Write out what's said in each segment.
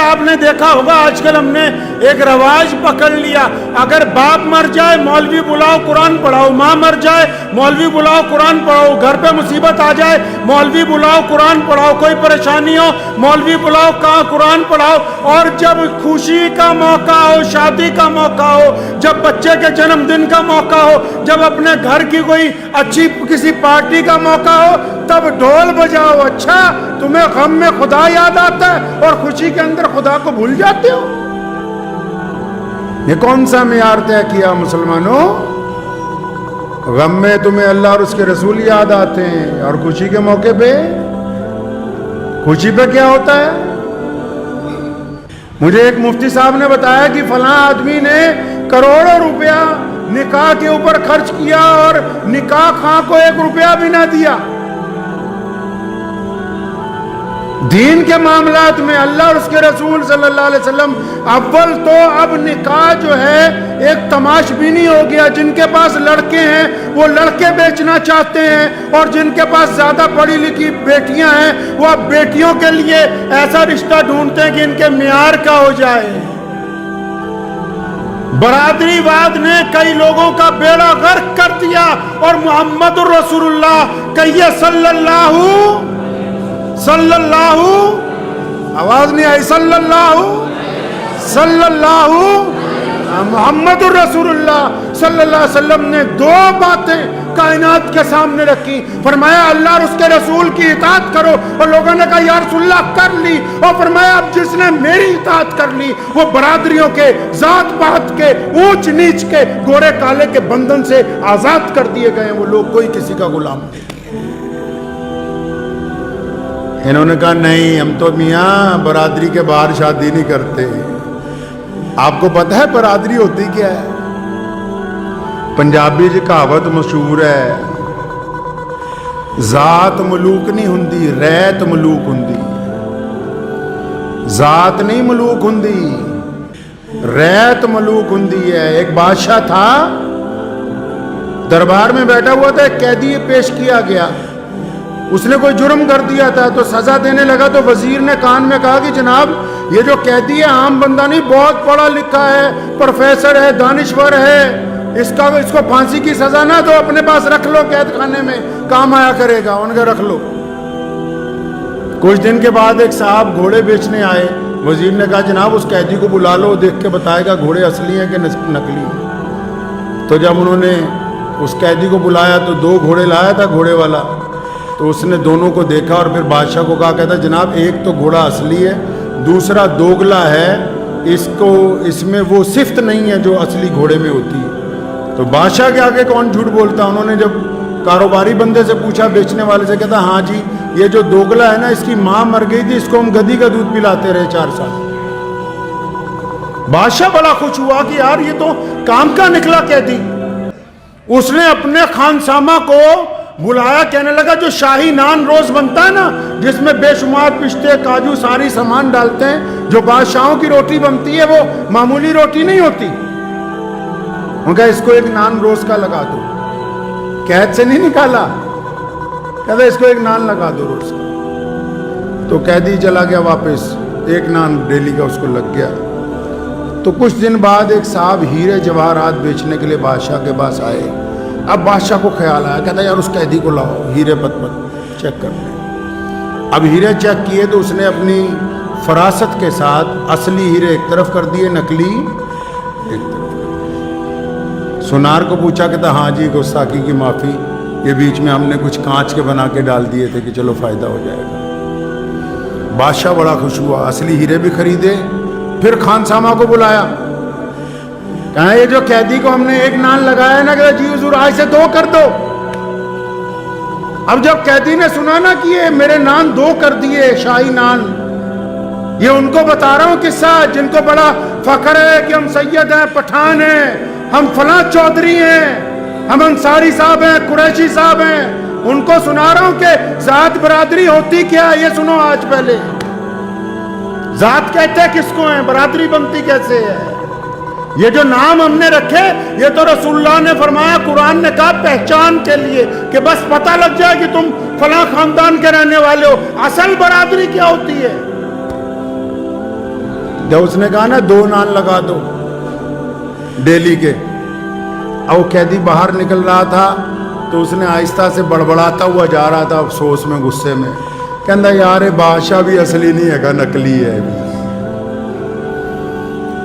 آپ نے دیکھا ہوگا آج کل ہم نے ایک رواج پکڑ لیا، اگر باپ مر جائے مولوی بلاؤ قرآن پڑھاؤ، ماں مر جائے مولوی بلاؤ قرآن پڑھاؤ، گھر پہ مصیبت آ جائے مولوی بلاؤ قرآن پڑھاؤ، کوئی پریشانی ہو مولوی بلاؤ کہاں قرآن پڑھاؤ، اور جب خوشی کا موقع ہو، شادی کا موقع ہو، جب بچے کے جنم دن کا موقع ہو، جب اپنے گھر کی کوئی اچھی کسی پارٹی کا موقع ہو، تب ڈھول بجاؤ۔ اچھا تمہیں غم میں خدا یاد آتا ہے اور خوشی کے اندر خدا کو بھول جاتے ہو؟ یہ کون سا معیار طے کیا مسلمانوں؟ غم میں تمہیں اللہ اور اس کے رسول یاد آتے ہیں، اور خوشی کے موقع پہ خوشی پہ کیا ہوتا ہے؟ مجھے ایک مفتی صاحب نے بتایا کہ فلاں آدمی نے کروڑوں روپیہ نکاح کے اوپر خرچ کیا اور نکاح خواہ کو 1 روپیہ بھی نہ دیا۔ دین کے معاملات میں اللہ اور اس کے رسول صلی اللہ علیہ وسلم، اول تو اب نکاح جو ہے ایک تماش بینی ہو گیا، جن کے پاس لڑکے ہیں وہ لڑکے بیچنا چاہتے ہیں، اور جن کے پاس زیادہ پڑھی لکھی بیٹیاں ہیں وہ اب بیٹیوں کے لیے ایسا رشتہ ڈھونڈتے ہیں کہ ان کے معیار کا ہو جائے۔ برادری واد نے کئی لوگوں کا بیڑا غرق کر دیا، اور محمد الرسول اللہ کہیے صلی اللہ آواز نہیں آئی، صلی اللہ محمد الرسول اللہ صلی اللہ علیہ وسلم نے 2 باتیں کائنات کے سامنے رکھی، فرمایا اللہ اور اس کے رسول کی اطاعت کرو، اور لوگوں نے کہا یا رسول اللہ کر لی، اور فرمایا اب جس نے میری اطاعت کر لی وہ برادریوں کے، ذات پات کے، اونچ نیچ کے، گورے کالے کے بندھن سے آزاد کر دیے گئے، وہ لوگ کوئی کسی کا غلام نہیں۔ انہوں نے کہا نہیں ہم تو میاں برادری کے باہر شادی نہیں کرتے۔ آپ کو پتہ ہے برادری ہوتی کیا ہے؟ پنجابی جی کہاوت مشہور ہے، ذات ملوک نہیں ہندی ریت ملوک ہندی۔ ذات نہیں ملوک ہندی، ریت ملوک ہندی ہے۔ ایک بادشاہ تھا، دربار میں بیٹھا ہوا تھا، ایک قیدی پیش کیا گیا، اس نے کوئی جرم کر دیا تھا تو سزا دینے لگا، تو وزیر نے کان میں کہا کہ جناب یہ جو قیدی ہے عام بندہ نہیں، بہت پڑھا لکھا ہے، پروفیسر ہے، دانشور ہے، اس کو پھانسی کی سزا نہ دو، اپنے پاس رکھ لو، قید خانے میں کام آیا کرے گا۔ ان کا رکھ لو۔ کچھ دن کے بعد ایک صاحب گھوڑے بیچنے آئے، وزیر نے کہا جناب اس قیدی کو بلا لو، دیکھ کے بتائے گا گھوڑے اصلی ہیں کہ نقلی ہیں۔ تو جب انہوں نے اس قیدی کو بلایا تو 2 گھوڑے لایا تھا گھوڑے والا، تو اس نے دونوں کو دیکھا اور پھر بادشاہ کو کہا، کہتا جناب ایک تو گھوڑا اصلی ہے، دوسرا دوگلا ہے، اس میں وہ صفت نہیں ہے جو اصلی گھوڑے میں ہوتی ہے۔ تو بادشاہ کے آگے کون جھوٹ بولتا؟ انہوں نے جب کاروباری بندے سے پوچھا، بیچنے والے سے، کہتا ہاں جی یہ جو دوگلا ہے نا اس کی ماں مر گئی تھی، اس کو ہم گدھی کا دودھ پلاتے رہے 4 سال۔ بادشاہ بڑا خوش ہوا کہ یار یہ تو کام کا نکلا قیدی۔ اس نے اپنے خانسامہ کو بلایا، کہنے لگا جو شاہی نان روز بنتا ہے نا، جس میں بے شمار پستے کاجو ساری سامان ڈالتے ہیں، جو بادشاہوں کی روٹی بنتی ہے وہ معمولی روٹی نہیں ہوتی، ان کا اس کو 1 نان روز کا لگا دو۔ قید سے نہیں نکالا، کہتا اس کو 1 نان لگا دو روز کا۔ تو قیدی چلا گیا واپس، 1 نان ڈیلی کا اس کو لگ گیا۔ تو کچھ دن بعد ایک صاحب ہیرے جواہرات بیچنے کے لیے بادشاہ کے پاس آئے۔ اب بادشاہ کو خیال آیا، کہتا یار اس قیدی کو لاؤ، ہیرے پت چیک کر لیں۔ اب ہیرے چیک کیے تو اس نے اپنی فراست کے ساتھ اصلی ہیرے ایک طرف کر دیے، نقلی ایک طرف۔ سونار کو پوچھا، کہتا ہاں جی گستاخی کی معافی، یہ بیچ میں ہم نے کچھ کانچ کے بنا کے ڈال دیے تھے کہ چلو فائدہ ہو جائے گا۔ بادشاہ بڑا خوش ہوا، اصلی ہیرے بھی خریدے، پھر خانسامہ کو بلایا، کہا یہ جو قیدی کو ہم نے 1 نان لگایا ہے نا، کہا جی حضور آج سے 2 کر دو۔ اب جب قیدی نے سنا نا کہ یہ میرے نان 2 کر دیے، شاہی نان، یہ ان کو بتا رہا ہوں قصہ، جن کو بڑا فخر ہے کہ ہم سید ہیں، پٹھان ہیں، ہم فلاں چودھری ہیں، ہم انصاری صاحب ہیں، قریشی صاحب ہیں، ان کو سنا رہا ہوں کہ ذات برادری ہوتی کیا ہے، یہ سنو آج پہلے۔ ذات کہتے کس کو ہیں، برادری بنتی کیسے ہے؟ یہ جو نام ہم نے رکھے یہ تو رسول اللہ نے فرمایا، قرآن نے کہا پہچان کے لیے، کہ بس پتہ لگ جائے کہ تم فلاں خاندان کے رہنے والے ہو۔ اصل برادری کیا ہوتی ہے؟ جب اس نے کہا نا 2 نان لگا دو ڈیلی کے، اور وہ قیدی باہر نکل رہا تھا تو اس نے آہستہ سے بڑبڑاتا ہوا جا رہا تھا افسوس میں، غصے میں، کہندا یار بادشاہ بھی اصلی نہیں ہے گا، نکلی ہے۔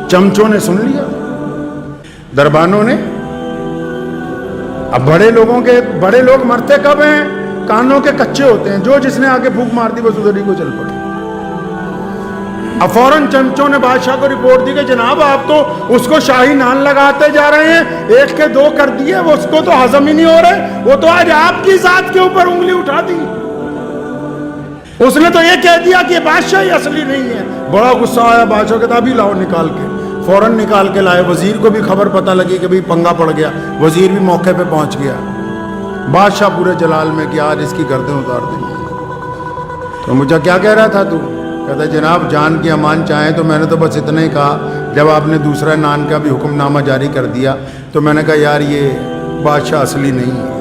چمچوں نے سن لیا، دربانوں نے۔ اب بڑے لوگ مرتے کب ہیں؟ کانوں کے کچے ہوتے ہیں، جو جس نے آگے پھونک مار دی بس ادھر ہی کو چل پڑے۔ اب فوراً چمچوں نے بادشاہ کو رپورٹ دی کہ جناب آپ تو اس کو شاہی نان لگاتے جا رہے ہیں، 1 کے 2 کر دیے، وہ اس کو تو ہضم ہی نہیں ہو رہے، وہ تو آج آپ کی ذات کے اوپر انگلی اٹھا دی۔ اس نے تو یہ کہہ دیا کہ بادشاہ ہی اصلی نہیں ہے۔ بڑا غصہ آیا بادشاہ، کہتا ابھی لاؤ نکال کے، فوراً نکال کے لائے۔ وزیر کو بھی خبر پتہ لگی کہ بھئی پنگا پڑ گیا، وزیر بھی موقع پہ پہنچ گیا۔ بادشاہ پورے جلال میں کہ آج اس کی گردن اتار دیں گے۔ تو مجھے کیا کہہ رہا تھا تو؟ کہتا جناب جان کی امان چاہیں تو میں نے تو بس اتنا ہی کہا، جب آپ نے دوسرا نان کا بھی حکم نامہ جاری کر دیا تو میں نے کہا یار یہ بادشاہ اصلی نہیں ہے۔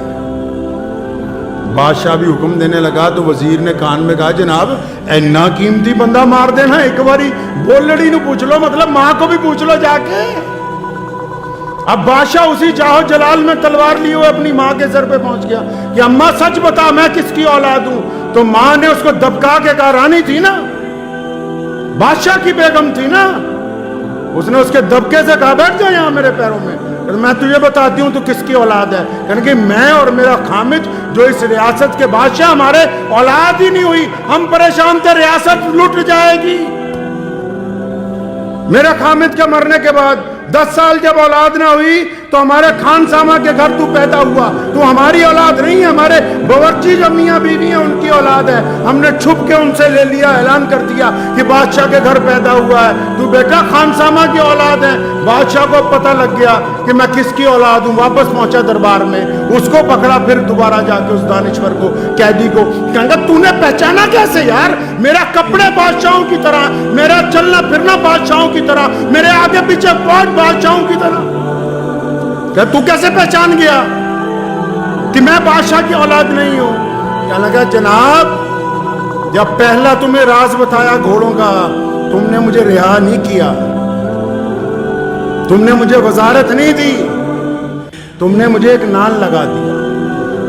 بادشاہ بھی حکم دینے لگا تو وزیر نے کان میں کہا جناب اینا قیمتی بندہ مار دینا، ایک باری بولڑی نو پوچھ لو، مطلب ماں کو بھی پوچھ لو جا کے۔ اب بادشاہ اسی چاہو جلال میں تلوار لیے ہوئے اپنی ماں کے سر پہ پہنچ گیا کہ اماں سچ بتا میں کس کی اولاد ہوں؟ تو ماں نے اس کو دبکا کے کہا رانی تھی نا، بادشاہ کی بیگم تھی نا، اس نے اس کے دبکے سے کہا بیٹھ جا یہاں میرے پیروں میں، میں تجھے بتاتی ہوں تو کس کی اولاد ہے؟ کہ میں اور میرا خامد جو اس ریاست کے بادشاہ، ہمارے اولاد ہی نہیں ہوئی، ہم پریشان تھے ریاست لٹ جائے گی۔ میرے خامد کے مرنے کے بعد 10 سال جب اولاد نہ ہوئی تو ہمارے خان سامہ کے گھر تو پیدا ہوا، تو ہماری اولاد نہیں ہے، ہمارے باورچی جو میاں بیوی ہیں ان کی اولاد ہے۔ ہم نے چھپ کے ان سے لے لیا، اعلان کر دیا کہ بادشاہ کے گھر پیدا ہوا ہے، تو بیٹا خان سامہ کی اولاد ہے۔ بادشاہ کو پتہ لگ گیا کہ میں کس کی اولاد ہوں، واپس پہنچا دربار میں، اس کو پکڑا، پھر دوبارہ جا کے اس دانشور کو، قیدی کو، کہا تو نے پہچانا کیسے یار؟ میرا کپڑے بادشاہوں کی طرح، میرا چلنا پھرنا بادشاہوں کی طرح، میرے آگے پیچھے فوج بادشاہوں کی طرح، کہ تو کیسے پہچان گیا کہ میں بادشاہ کی اولاد نہیں ہوں؟ کہنے لگا جناب جب پہلا تمہیں راز بتایا گھوڑوں کا، تم نے مجھے رہا نہیں کیا، تم نے مجھے وزارت نہیں دی، تم نے مجھے 1 نان لگا دیا۔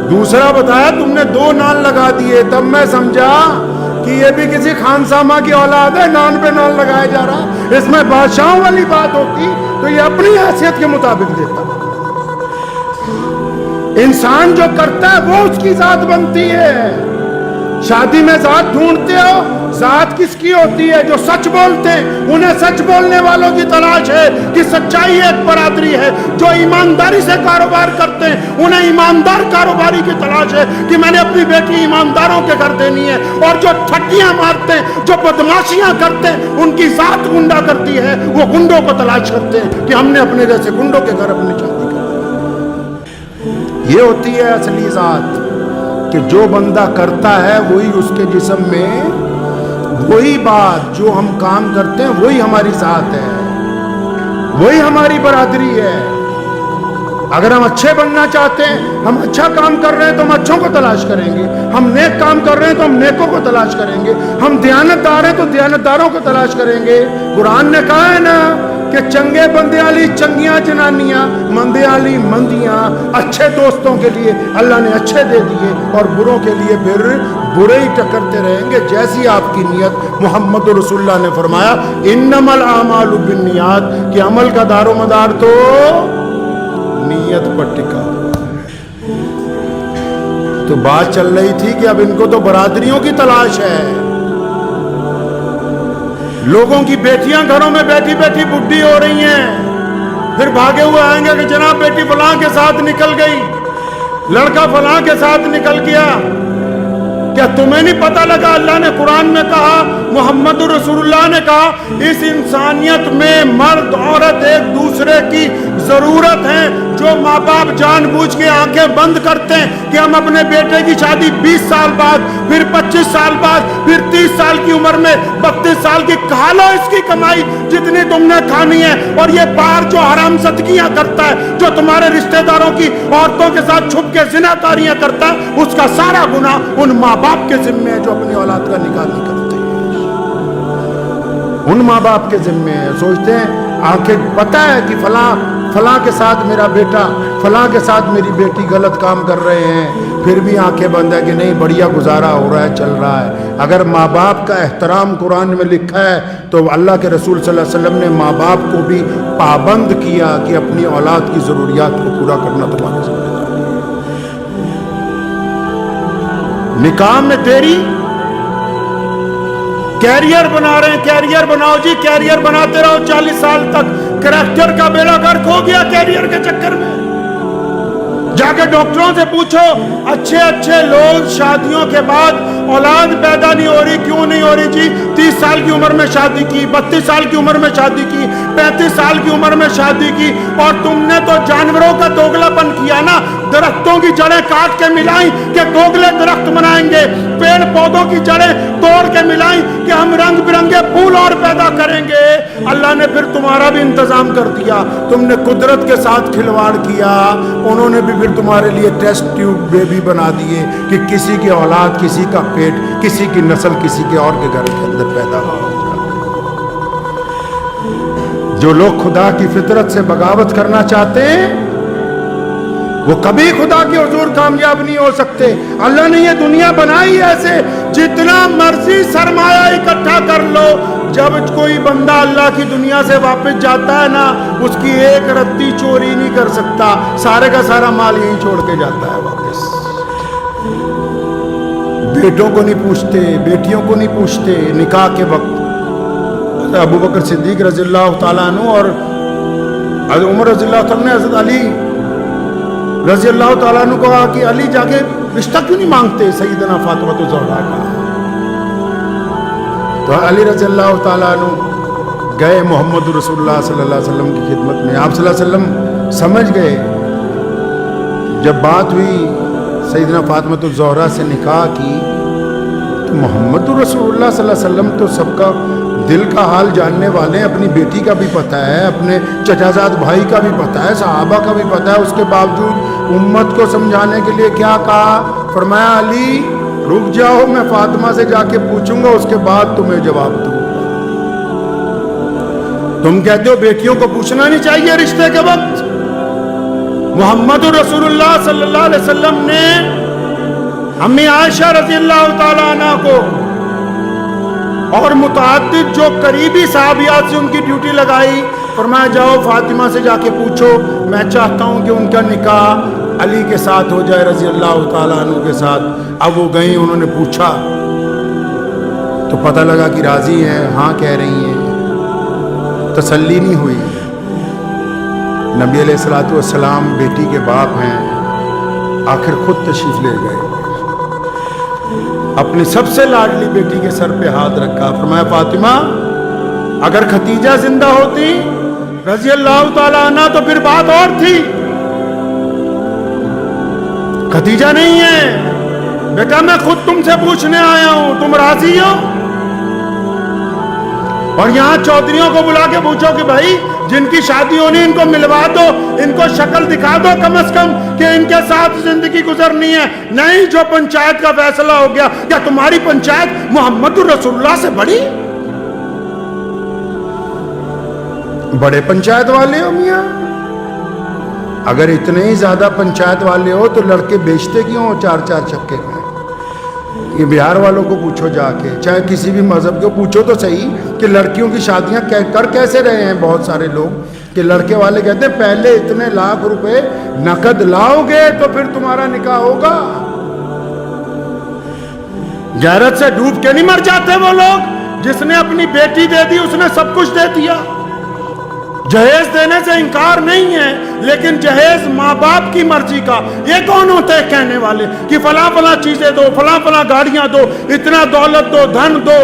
دوسرا بتایا تم نے 2 نان لگا دیے، تب میں سمجھا کہ یہ بھی کسی خان سامہ کی اولاد ہے، نان پہ نان لگایا جا رہا۔ اس میں بادشاہوں والی بات ہوتی تو یہ اپنی حیثیت کے مطابق دیتا۔ انسان جو کرتا ہے وہ اس کی ذات بنتی ہے۔ شادی میں ذات ڈھونڈتے ہو، ذات کس کی ہوتی ہے؟ جو سچ بولتے ہیں، انہیں سچ بولنے والوں کی تلاش ہے کہ سچائی ایک برادری ہے۔ جو ایمانداری سے کاروبار کرتے ہیں، انہیں ایماندار کاروباری کی تلاش ہے کہ میں نے اپنی بیٹی ایمانداروں کے گھر دینی ہے۔ اور جو ٹھگیاں مارتے ہیں، جو بدماشیاں کرتے ہیں، ان کی ذات گنڈا کرتی ہے، وہ گنڈوں کو تلاش کرتے ہیں کہ ہم نے اپنے جیسے گنڈوں کے گھر اپنی شادی کرنی۔ یہ ہوتی ہے اصلی ذات، کہ جو بندہ کرتا ہے وہی اس کے جسم میں، وہی بات جو ہم کام کرتے ہیں وہی ہماری ذات ہے، وہی ہماری برادری ہے۔ اگر ہم اچھے بننا چاہتے ہیں، ہم اچھا کام کر رہے ہیں تو ہم اچھوں کو تلاش کریں گے، ہم نیک کام کر رہے ہیں تو ہم نیکوں کو تلاش کریں گے، ہم دیانتدار ہیں تو دیانتداروں کو تلاش کریں گے۔ قرآن نے کہا ہے نا کہ چنگے بندے والی چنگیاں جنانیاں، مندے والی مندیاں، اچھے دوستوں کے لیے اللہ نے اچھے دے دیے اور بروں کے لیے پھر برے ہی ٹکرتے رہیں گے جیسی آپ کی نیت۔ محمد رسول اللہ نے فرمایا انما الاعمال بالنیات، کہ عمل کا دار و مدار تو نیت پر ٹکا۔ تو بات چل رہی تھی کہ اب ان کو تو برادریوں کی تلاش ہے۔ لوگوں کی بیٹیاں گھروں میں بیٹھی بیٹھی بڈھی ہو رہی ہیں، پھر بھاگے ہوئے آئیں گے کہ جناب بیٹی فلاں کے ساتھ نکل گئی، لڑکا فلاں کے ساتھ نکل گیا۔ کیا تمہیں نہیں پتہ لگا؟ اللہ نے قرآن میں کہا، محمد رسول اللہ نے کہا، اس انسانیت میں مرد عورت ایک دوسرے کی ضرورت ہے۔ جو ماں باپ جان بوجھ کے آنکھیں بند کرتے ہیں کہ ہم اپنے بیٹے کی شادی 20 سال بعد، پھر 25 سال بعد، پھر 30 سال کی عمر میں 32 سال کی، کھا لو اس کی کمائی جتنی تم نے کھانی ہے۔ اور یہ باہر جو حرام صدقیاں کرتا ہے، جو تمہارے رشتہ داروں کی عورتوں کے ساتھ چھپ کے زنا کاریاں کرتا ہے، اس کا سارا گناہ ان ماں باپ کے ذمہ ہے جو اپنی اولاد کا نکاح نہیں کرتے۔ ان ماں باپ کے ذمے ہے. سوچتے ہیں آنکھیں پتہ ہے کہ فلاں کے ساتھ میرا بیٹا فلاں کے ساتھ میری بیٹی غلط کام کر رہے ہیں, پھر بھی آنکھیں بند ہے کہ نہیں بڑھیا گزارا ہو رہا ہے, چل رہا ہے. اگر ماں باپ کا احترام قرآن میں لکھا ہے تو اللہ کے رسول صلی اللہ علیہ وسلم نے ماں باپ کو بھی پابند کیا کہ اپنی اولاد کی ضروریات کو پورا کرنا تمہارے ذمہ داری ہے. نکاح میں تیری کیریئر بنا رہے ہیں, کیریئر بناؤ جی, کیریئر بناتے رہو 40 سال تک. کریکٹر کا بیڑا غرق ہو گیا کیریئر کے چکر میں. جا کے ڈاکٹروں سے پوچھو, اچھے لوگ شادیوں کے بعد اولاد پیدا نہیں ہو رہی, کیوں نہیں ہو رہی جی؟ 30 سال کی عمر میں شادی کی, 32 سال کی عمر میں شادی کی, 35 سال کی عمر میں شادی کی, اور تم نے تو جانوروں کا دوگلا پن کیا نا. درختوں کی جڑیں کاٹ کے ملائیں کہ دوگلے درخت بنائیں گے, پیڑ پودوں کی جڑیں توڑ کے ملائیں کہ ہم رنگ برنگے پھول اور پیدا کریں گے. اللہ نے پھر تمہارا بھی انتظام کر دیا. تم نے قدرت کے ساتھ کھلواڑ کیا, انہوں نے بھی پھر تمہارے لیے ٹیسٹ ٹیوب بیبی بنا دیے کہ کسی کی اولاد, کسی کا پیٹ, کسی کی نسل کسی کے اور کے گھر کے اندر پیدا ہو. جو لوگ خدا کی فطرت سے بغاوت کرنا چاہتے ہیں وہ کبھی خدا کے حضور کامیاب نہیں ہو سکتے. اللہ نے یہ دنیا بنائی ایسے, جتنا مرضی سرمایہ اکٹھا کر لو, جب کوئی بندہ اللہ کی دنیا سے واپس جاتا ہے نا, اس کی ایک رتی چوری نہیں کر سکتا, سارے کا سارا مال یہیں چھوڑ کے جاتا ہے واپس. بیٹوں کو نہیں پوچھتے, بیٹیوں کو نہیں پوچھتے. نکاح کے وقت ابو بکر صدیق رضی اللہ تعالیٰ عنہ اور حضرت عمر رضی اللہ تعالیٰ نے حضرت علی رضی اللہ تعالیٰ عنہ کو کہا کہ علی جا کے رشتہ کیوں نہیں مانگتے سیدنا فاطمہ الزہرا کا؟ تو علی رضی اللہ تعالیٰ عنہ گئے محمد رسول اللہ صلی اللہ علیہ وسلم کی خدمت میں. آپ صلی اللہ علیہ وسلم سمجھ گئے. جب بات ہوئی سیدنا فاطمہ الزہرا سے نکاح کی تو محمد رسول اللہ صلی اللہ علیہ وسلم تو سب کا دل کا حال جاننے والے ہیں. اپنی بیٹی کا بھی پتہ ہے, اپنے چچا زاد بھائی کا بھی پتہ ہے, صحابہ کا بھی پتہ ہے. اس کے باوجود امت کو سمجھانے کے لیے کیا کہا؟ فرمایا علی رک جاؤ, میں فاطمہ سے جا کے پوچھوں گا, اس کے بعد تمہیں جواب دوں. تم کہتے ہو بیٹیوں کو پوچھنا نہیں چاہیے رشتے کے وقت. محمد رسول اللہ صلی اللہ علیہ وسلم نے امی عائشہ رضی اللہ تعالیٰ عنہ کو اور متعدد جو قریبی صحابیات سے ان کی ڈیوٹی لگائی. فرمایا جاؤ فاطمہ سے جا کے پوچھو, میں چاہتا ہوں کہ ان کا نکاح علی کے ساتھ ہو جائے رضی اللہ تعالیٰ عنہ کے ساتھ. اب وہ گئیں, انہوں نے پوچھا تو پتہ لگا کہ راضی ہیں, ہاں کہہ رہی ہیں. تسلی نہیں ہوئی. نبی علیہ الصلوۃ والسلام بیٹی کے باپ ہیں, آخر خود تشریف لے گئے, اپنی سب سے لاڈلی بیٹی کے سر پہ ہاتھ رکھا. فرمایا فاطمہ اگر ختیجہ زندہ ہوتی رضی اللہ تعالیٰ عنہ تو پھر بات اور تھی. ختیجہ نہیں ہے بیٹا, میں خود تم سے پوچھنے آیا ہوں, تم راضی ہو؟ اور یہاں چودھریوں کو بلا کے پوچھو کہ بھائی جن کی شادی ہونی ان کو ملوا دو, ان کو شکل دکھا دو کم از کم کہ ان کے ساتھ زندگی گزرنی ہے. نہیں, جو پنچایت کا فیصلہ ہو گیا. کیا تمہاری پنچایت محمد رسول اللہ سے بڑی؟ بڑے پنچایت والے ہو میاں. اگر اتنے ہی زیادہ پنچایت والے ہو تو لڑکے بیچتے کیوں ہو 4-4 چھکے میں؟ یہ بہار والوں کو پوچھو جا کے, چاہے کسی بھی مذہب کو پوچھو تو صحیح کہ لڑکیوں کی شادیاں کر کیسے رہے ہیں. بہت سارے لوگ کہ لڑکے والے کہتے ہیں پہلے اتنے لاکھ روپے نقد لاؤ گے تو پھر تمہارا نکاح ہوگا. غیرت سے ڈوب کے نہیں مر جاتے وہ لوگ. جس نے اپنی بیٹی دے دی اس نے سب کچھ دے دیا. جہیز دینے سے انکار نہیں ہے, لیکن جہیز ماں باپ کی مرضی کا. یہ کون ہوتے ہیں کہنے والے کہ فلاں فلاں چیزیں دو, فلاں فلاں گاڑیاں دو, اتنا دولت دو, دھن دو.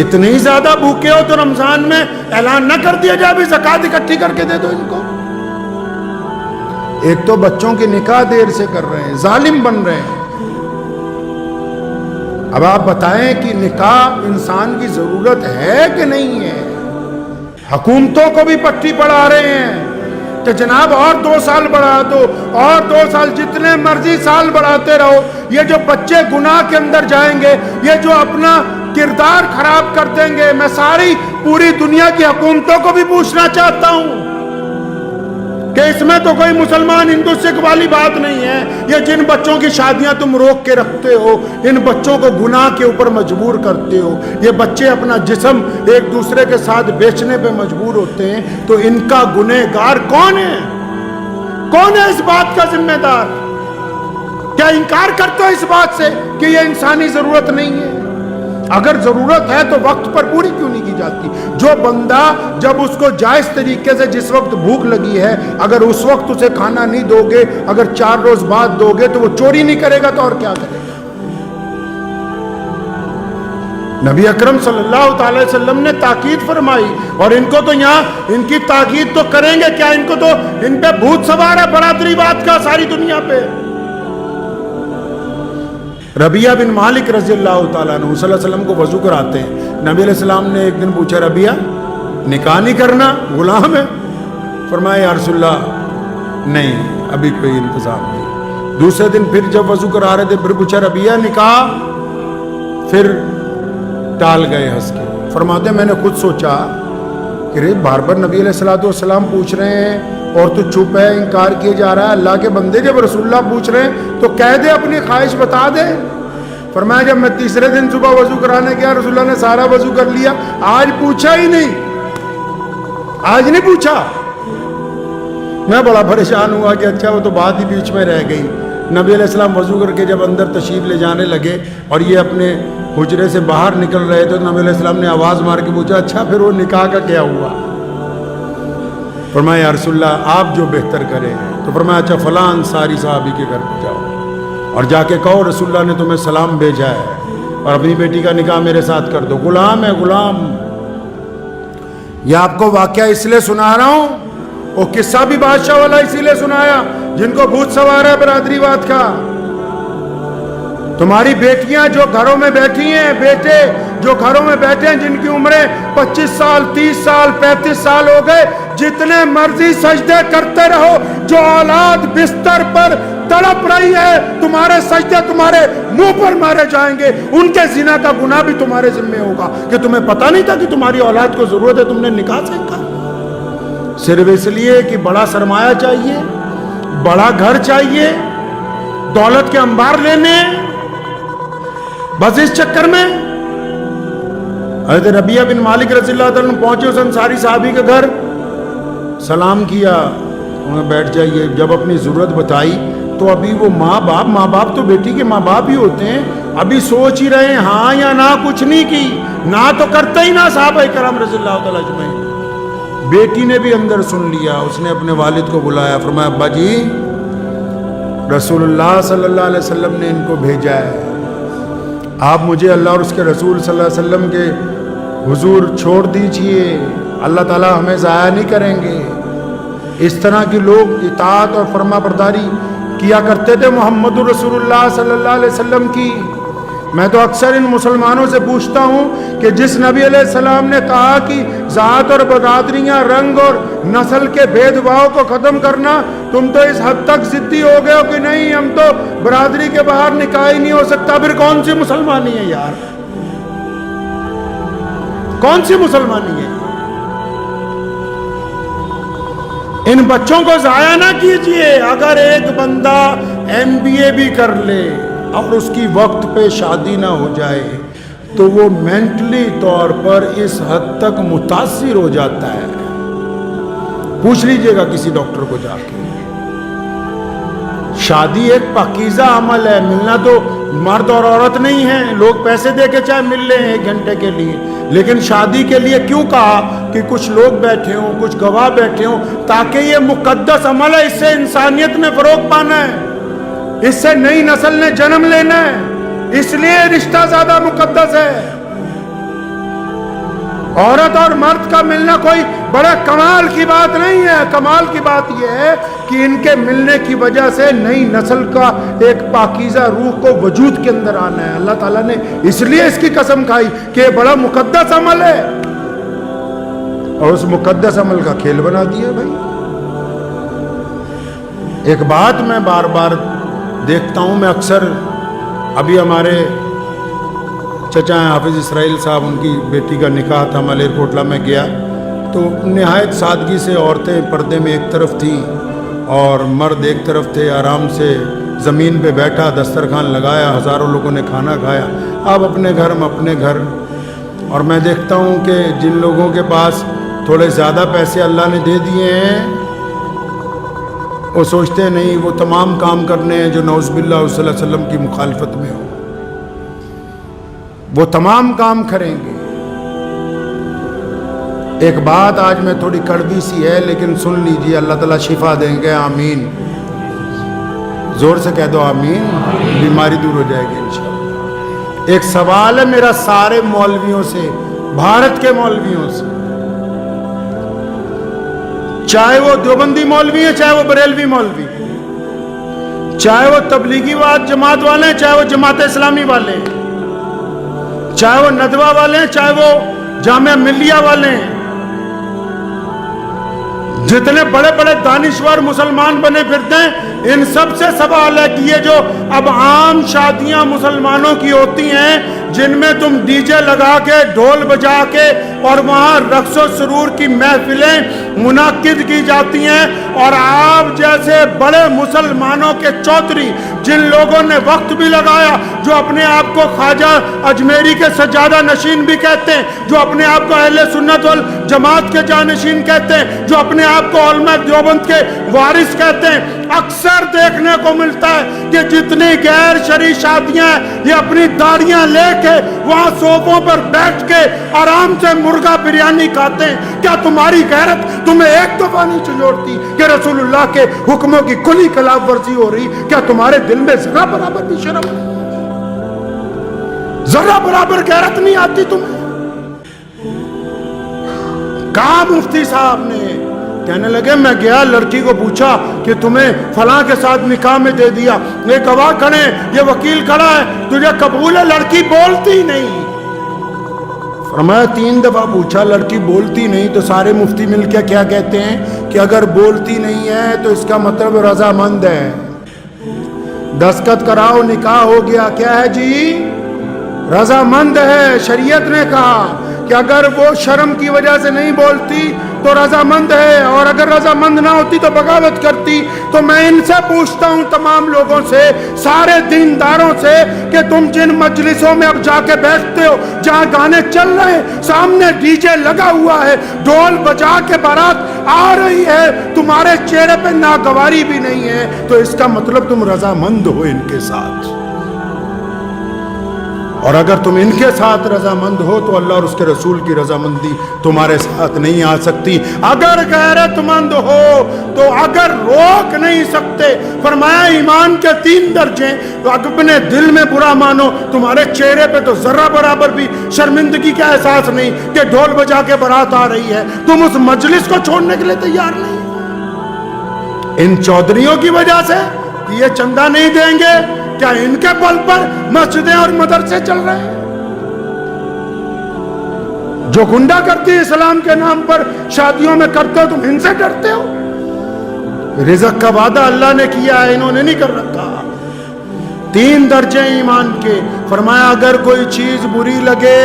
اتنے ہی زیادہ بھوکے ہو تو رمضان میں اعلان نہ کر دیا جائے بھی زکوٰۃ اکٹھی کر کے دے دو ان کو. ایک تو بچوں کی نکاح دیر سے کر رہے ہیں, ظالم بن رہے ہیں. اب آپ بتائیں کہ نکاح انسان کی ضرورت ہے کہ نہیں ہے؟ حکومتوں کو بھی پٹی پڑھا رہے ہیں کہ جناب اور 2 سال بڑھا دو, اور 2 سال, جتنے مرضی سال بڑھاتے رہو. یہ جو بچے گناہ کے اندر جائیں گے, یہ جو اپنا کردار خراب کر دیں گے. میں ساری پوری دنیا کی حکومتوں کو بھی پوچھنا چاہتا ہوں کہ اس میں تو کوئی مسلمان ہندو سکھ والی بات نہیں ہے. یہ جن بچوں کی شادیاں تم روک کے رکھتے ہو، ان بچوں کو گناہ کے اوپر مجبور کرتے ہو، یہ بچے اپنا جسم ایک دوسرے کے ساتھ بیچنے پہ مجبور ہوتے ہیں، تو ان کا گنہگار کون ہے؟ کون ہے اس بات کا ذمہ دار؟ کیا انکار کرتے ہو اس بات سے کہ یہ انسانی ضرورت نہیں ہے؟ اگر ضرورت ہے تو وقت پر پوری کیوں نہیں کی جاتی؟ جو بندہ جب اس کو جائز طریقے سے جس وقت بھوک لگی ہے، اگر اس وقت اسے کھانا نہیں دو گے، اگر 4 روز بعد دو گے تو وہ چوری نہیں کرے گا تو اور کیا کرے گا؟ نبی اکرم صلی اللہ تعالی وسلم نے تاکید فرمائی، اور ان کو تو یہاں ان کی تاکید تو کریں گے کیا؟ ان کو تو ان پہ بھوت سوار ہے برادری بات کا ساری دنیا پہ. ربیہ بن مالک رضی اللہ تعالیٰ عنہ صلی اللہ علیہ وسلم کو وضو کراتے ہیں. نبی علیہ السلام نے ایک دن پوچھا، ربیہ نکاح نہیں کرنا، غلام ہے؟ فرمایا یا رسول اللہ نہیں، ابھی کوئی انتظام نہیں. دوسرے دن پھر جب وضو کرا رہے تھے پھر پوچھا، ربیہ نکاح؟ پھر ٹال گئے ہنس کے. فرماتے ہیں میں نے خود سوچا کہ بار بار نبی علیہ السلام پوچھ رہے ہیں اور تو چپ ہے، انکار کیے جا رہا ہے. اللہ کے بندے جب رسول اللہ پوچھ رہے ہیں تو کہہ دے، اپنی خواہش بتا دے. فرمایا جب میں تیسرے دن صبح وضو کرانے گیا، رسول اللہ نے سارا وضو کر لیا، آج پوچھا ہی نہیں، آج نہیں پوچھا. میں بڑا پریشان ہوا کہ اچھا وہ تو بات ہی بیچ میں رہ گئی. نبی علیہ السلام وضو کر کے جب اندر تشریف لے جانے لگے اور یہ اپنے حجرے سے باہر نکل رہے تھے، تو نبی علیہ السلام نے آواز مار کے پوچھا، اچھا پھر وہ نکاح کا کیا ہوا؟ فرمایا یا رسول اللہ آپ جو بہتر کریں. تو فرمایا اچھا فلاں انصاری صحابی کے گھر پہ جاؤ اور جا کے کہو رسول اللہ نے تمہیں سلام بھیجا ہے اور اپنی بیٹی کا نکاح میرے ساتھ کر دو. غلام ہے غلام. یہ آپ کو واقعہ اس لیے سنا رہا ہوں، وہ قصہ بھی بادشاہ والا اسی لیے سنایا جن کو بھوت سوار ہے برادری بات کا. تمہاری بیٹیاں جو گھروں میں بیٹھی ہیں، بیٹے جو گھروں میں بیٹھے ہیں، جن کی عمریں 25 سال 30 سال 35 سال ہو گئے، جتنے مرضی سجدے کرتے رہو، جو اولاد بستر پر تڑپ رہی ہے، تمہارے سجدے تمہارے منہ پر مارے جائیں گے. ان کے زنا کا گناہ بھی تمہارے ذمہ ہوگا کہ تمہیں پتہ نہیں تھا کہ تمہاری اولاد کو ضرورت ہے، تم نے نکاح سے کہا صرف اس لیے کہ بڑا سرمایہ چاہیے، بڑا گھر چاہیے، دولت کے انبار لینے، بس اس چکر میں. حضرت ربیہ بن مالک رضی اللہ تعالیٰ عنہ پہنچے اس انصاری صحابی کے گھر، سلام کیا، انہیں بیٹھ جائیے. جب اپنی ضرورت بتائی تو ابھی وہ ماں باپ تو بیٹی کے ماں باپ ہی ہوتے ہیں، ابھی سوچ ہی رہے ہیں ہاں یا نہ، کچھ نہیں کی، نہ تو کرتے ہی نہ صحابہ کرام رضی اللہ تعالیٰ اجمعین. بیٹی نے بھی اندر سن لیا، اس نے اپنے والد کو بلایا، فرمایا ابا جی رسول اللہ صلی اللہ علیہ وسلم نے ان کو بھیجا ہے، آپ مجھے اللہ اور اس کے رسول صلی اللہ علیہ وسلم کے حضور چھوڑ دیجئے، اللہ تعالیٰ ہمیں ضائع نہیں کریں گے. اس طرح کے لوگ اطاعت اور فرما برداری کیا کرتے تھے محمد رسول اللہ صلی اللہ علیہ وسلم کی. میں تو اکثر ان مسلمانوں سے پوچھتا ہوں کہ جس نبی علیہ السلام نے کہا کہ ذات اور برادریاں، رنگ اور نسل کے بھید بھاؤ کو ختم کرنا، تم تو اس حد تک ضدی ہو گئے ہو کہ نہیں ہم تو برادری کے باہر نکاح ہی نہیں ہو سکتا. پھر کون سی مسلمانی ہے یار؟ کون سی مسلمانی ہے؟ ان بچوں کو ضائع نہ کیجئے. اگر ایک بندہ MBA بھی کر لے اور اس کی وقت پہ شادی نہ ہو جائے تو وہ مینٹلی طور پر اس حد تک متاثر ہو جاتا ہے. پوچھ لیجئے گا کسی ڈاکٹر کو جا کے. شادی ایک پاکیزہ عمل ہے، ملنا تو مرد اور عورت نہیں ہے، لوگ پیسے دے کے چاہے مل لیں 1 گھنٹے کے لیے، لیکن شادی کے لیے کیوں کہا کہ کچھ لوگ بیٹھے ہوں، کچھ گواہ بیٹھے ہوں، تاکہ یہ مقدس عمل ہے، اس سے انسانیت نے فروغ پانا ہے، اس سے نئی نسل نے جنم لینا ہے، اس لیے رشتہ زیادہ مقدس ہے. عورت اور مرد کا ملنا کوئی بڑے کمال کی بات نہیں ہے. کمال کی بات یہ ہے کہ ان کے ملنے کی وجہ سے نئی نسل کا ایک پاکیزہ روح کو وجود کے اندر آنا ہے. اللہ تعالیٰ نے اس لیے اس کی قسم کھائی کہ یہ بڑا مقدس عمل ہے، اور اس مقدس عمل کا کھیل بنا دیا. بھائی ایک بات میں بار بار دیکھتا ہوں، میں اکثر ابھی ہمارے چچا ہیں حافظ اسرائیل صاحب، ان کی بیٹی کا نکاح تھا، ملیر کوٹلا میں گیا تو نہایت سادگی سے عورتیں پردے میں ایک طرف تھیں اور مرد ایک طرف تھے، آرام سے زمین پہ بیٹھا، دسترخوان لگایا، ہزاروں لوگوں نے کھانا کھایا، آپ اپنے گھر ہم اپنے گھر۔ اور میں دیکھتا ہوں کہ جن لوگوں کے پاس تھوڑے زیادہ پیسے اللہ نے دے دیے ہیں وہ سوچتے نہیں، وہ تمام کام کرنے ہیں جو نعوذ باللہ صلی اللہ علیہ وسلم کی مخالفت میں ہو، وہ تمام کام کریں گے۔ ایک بات آج میں تھوڑی کڑوی سی ہے لیکن سن لیجیے، اللہ تعالیٰ شفا دیں گے، آمین، زور سے کہہ دو آمین، بیماری دور ہو جائے گی انشاءاللہ۔ ایک سوال ہے میرا سارے مولویوں سے، بھارت کے مولویوں سے، چاہے وہ دیوبندی مولوی ہیں، چاہے وہ بریلوی مولوی، چاہے وہ تبلیغی جماعت والے ہیں، چاہے وہ جماعت اسلامی والے ہیں، چاہے وہ ندوہ والے ہیں، چاہے وہ جامعہ ملیہ والے ہیں، جتنے بڑے بڑے دانشور مسلمان بنے پھرتے ہیں، ان سب سے سوال ہے کہ یہ جو اب عام شادیاں مسلمانوں کی ہوتی ہیں جن میں تم ڈی جے لگا کے ڈھول بجا کے اور وہاں رقص و سرور کی محفلیں منعقد کی جاتی ہیں، اور آپ جیسے بڑے مسلمانوں کے چودھری جن لوگوں نے وقت بھی لگایا، جو اپنے آپ کو خواجہ اجمیری کے سجادہ نشین بھی کہتے ہیں، جو اپنے آپ کو اہل سنت والجماعت کے جانشین کہتے ہیں، جو اپنے آپ کو علماء دیوبند کے وارث کہتے ہیں، اکثر دیکھنے کو ملتا ہے کہ جتنی غیر شرعی شادیاں ہیں یہ اپنی داڑیاں لے کے وہاں صوفوں پر بیٹھ کے آرام سے مرغا بریانی کھاتے ہیں۔ کیا تمہاری غیرت تمہیں ایک دفعہ نہیں چجوڑتی کہ رسول اللہ کے حکموں کی کھلی خلاف ورزی ہو رہی؟ کیا تمہارے دل میں ذرا برابر بھی شرم، ذرا برابر غیرت نہیں آتی تمہیں؟ کہا مفتی صاحب نے، کہنے لگے میں گیا، لڑکی کو پوچھا کہ تمہیں فلاں کے ساتھ نکاح میں دے دیا، یہ گواہ کھڑے ہیں، یہ وکیل کھڑا ہے، تجھے قبول ہے؟ لڑکی بولتی نہیں۔ فرمایا 3 دفعہ پوچھا، لڑکی بولتی نہیں، تو سارے مفتی مل کے کیا کہتے ہیں کہ اگر بولتی نہیں ہے تو اس کا مطلب رضامند ہے، دستخط کراؤ، نکاح ہو گیا، کیا ہے جی؟ رضامند ہے۔ شریعت نے کہا کہ اگر وہ شرم کی وجہ سے نہیں بولتی تو رضامند ہے، اور اگر رضامند نہ ہوتی تو بغاوت کرتی۔ تو میں ان سے پوچھتا ہوں، تمام لوگوں سے، سارے دینداروں سے، کہ تم جن مجلسوں میں اب جا کے بیٹھتے ہو جہاں گانے چل رہے ہیں، سامنے ڈی جے لگا ہوا ہے، ڈھول بجا کے بارات آ رہی ہے، تمہارے چہرے پہ ناگواری بھی نہیں ہے، تو اس کا مطلب تم رضامند ہو ان کے ساتھ۔ اور اگر تم ان کے ساتھ رضامند ہو تو اللہ اور اس کے رسول کی رضامندی تمہارے ساتھ نہیں آ سکتی۔ اگر غیرت مند ہو تو اگر روک نہیں سکتے، فرمایا ایمان کے 3 درجے، تو اپنے دل میں برا مانو، تمہارے چہرے پہ تو ذرہ برابر بھی شرمندگی کا احساس نہیں کہ ڈھول بجا کے بارات آ رہی ہے، تم اس مجلس کو چھوڑنے کے لیے تیار نہیں۔ ان چودھریوں کی وجہ سے یہ چندہ نہیں دیں گے، کیا ان کے بل پر مسجدیں اور مدرسے چل رہے ہیں؟ جو گنڈا کرتی اسلام کے نام پر شادیوں میں کرتے ہو، تم ان سے ڈرتے ہو؟ رزق کا وعدہ اللہ نے کیا ہے، انہوں نے نہیں کر رکھا۔ 3 درجے ایمان کے، فرمایا اگر کوئی چیز بری لگے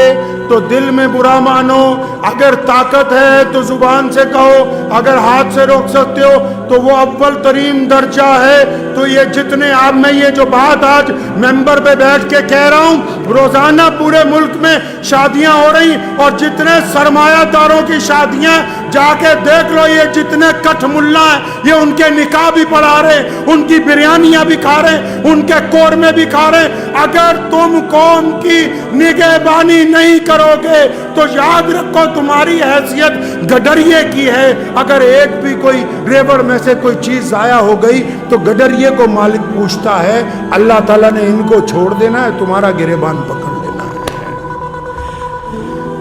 تو دل میں برا مانو، اگر طاقت ہے تو زبان سے کہو، اگر ہاتھ سے روک سکتے ہو تو وہ اول ترین درجہ ہے۔ تو یہ جتنے آپ میں یہ جو بات آج ممبر پہ بیٹھ کے کہہ رہا ہوں، روزانہ پورے ملک میں شادیاں ہو رہی، اور جتنے سرمایہ داروں کی شادیاں جا کے دیکھ لو، یہ جتنے کٹھ ملا ہیں یہ ان کے نکاح بھی پڑھا رہے ہیں، ان کی بریانیاں بھی کھا رہے ہیں، ان کے قورمے بھی کھا رہے ہیں۔ اگر تم قوم کی نگہبانی نہیں کرو گے تو یاد رکھو تمہاری حیثیت گڈریے کی ہے۔ اگر ایک بھی کوئی ریوڑ میں سے کوئی چیز ضائع ہو گئی تو گڈریے کو مالک پوچھتا ہے، اللہ تعالیٰ نے ان کو چھوڑ دینا ہے، تمہارا گریبان پکڑ لینا ہے۔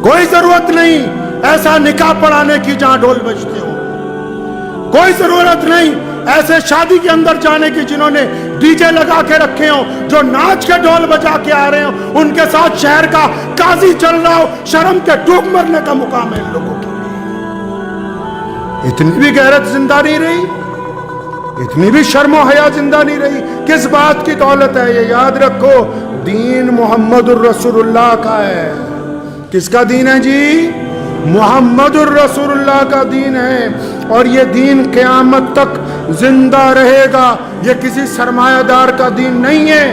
کوئی ضرورت نہیں ایسا نکاح پڑھانے کی جہاں ڈھول بجتے ہو، کوئی ضرورت نہیں ایسے شادی کے اندر جانے کی جنہوں نے ڈی جے لگا کے رکھے ہوں، جو ناچ کے ڈھول بجا کے آ رہے ہوں، ان کے ساتھ شہر کا قاضی چل رہا ہو، شرم کے ڈوب مرنے کا مقام ہے ان لوگوں کے لیے۔ اتنی بھی غیرت زندہ نہیں رہی، اتنی بھی شرم و حیا زندہ نہیں رہی۔ کس بات کی دولت ہے یہ یاد رکھو، دین محمد الرسول اللہ کا ہے. کس کا دین ہے جی؟ محمد الرسول اللہ کا دین ہے. اور یہ دین قیامت تک زندہ رہے گا. یہ کسی سرمایہ دار کا دین نہیں ہے,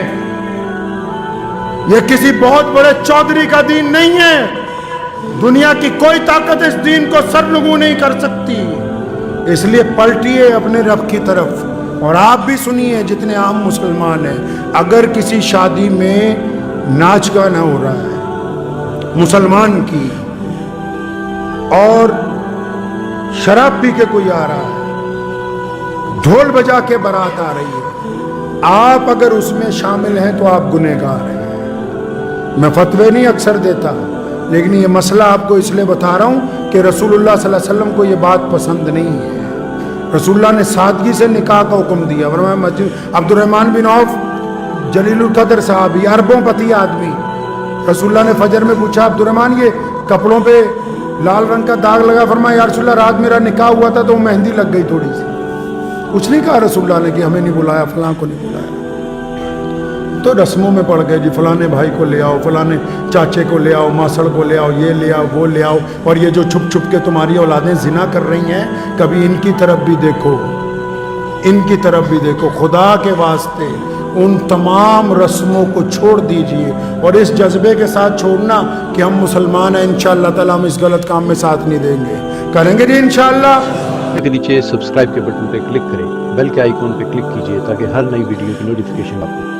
یہ کسی بہت بڑے چودھری کا دین نہیں ہے. دنیا کی کوئی طاقت اس دین کو سرنگو نہیں کر سکتی. اس لیے پلٹیے اپنے رب کی طرف. اور آپ بھی سنیے جتنے عام مسلمان ہیں, اگر کسی شادی میں ناچ گانا ہو رہا ہے مسلمان کی, اور شراب پی کے کوئی آ رہا ہے, ڈھول بجا کے بارات آ رہی ہے, آپ اگر اس میں شامل ہیں تو آپ گنہگار ہیں. میں فتوے نہیں اکثر دیتا, لیکن یہ مسئلہ آپ کو اس لیے بتا رہا ہوں کہ رسول اللہ صلی اللہ علیہ وسلم کو یہ بات پسند نہیں ہے. رسول اللہ نے سادگی سے نکاح کا حکم دیا. عبد الرحمن بن عوف جلیل القدر صحابی, اربوں پتی آدمی, رسول اللہ نے فجر میں پوچھا عبد الرحمن یہ کپڑوں پہ لال رنگ کا داغ لگا. فرمایا یا رسول اللہ رات میرا نکاح ہوا تھا تو مہندی لگ گئی تھوڑی سی. کچھ نہیں کہا رسول اللہ نے کہ ہمیں نہیں بلایا, فلاں کو نہیں بلایا. تو رسموں میں پڑ گئے جی, فلانے بھائی کو لے آؤ, فلانے چاچے کو لے آؤ, ماسڑ کو لے آؤ, یہ لے آؤ, وہ لے آؤ. اور یہ جو چھپ چھپ کے تمہاری اولادیں زنا کر رہی ہیں, کبھی ان کی طرف بھی دیکھو, ان کی طرف بھی دیکھو. خدا کے واسطے ان تمام رسموں کو چھوڑ دیجئے, اور اس جذبے کے ساتھ چھوڑنا کہ ہم مسلمان ہیں, انشاءاللہ تعالی ہم اس غلط کام میں ساتھ نہیں دیں گے. کریں گے جی انشاءاللہ. کے نیچے سبسکرائب کے بٹن پہ کلک کریں, بیل کے آئیکن پہ کلک کیجئے تاکہ ہر نئی ویڈیو کی نوٹیفیکیشن آپ کو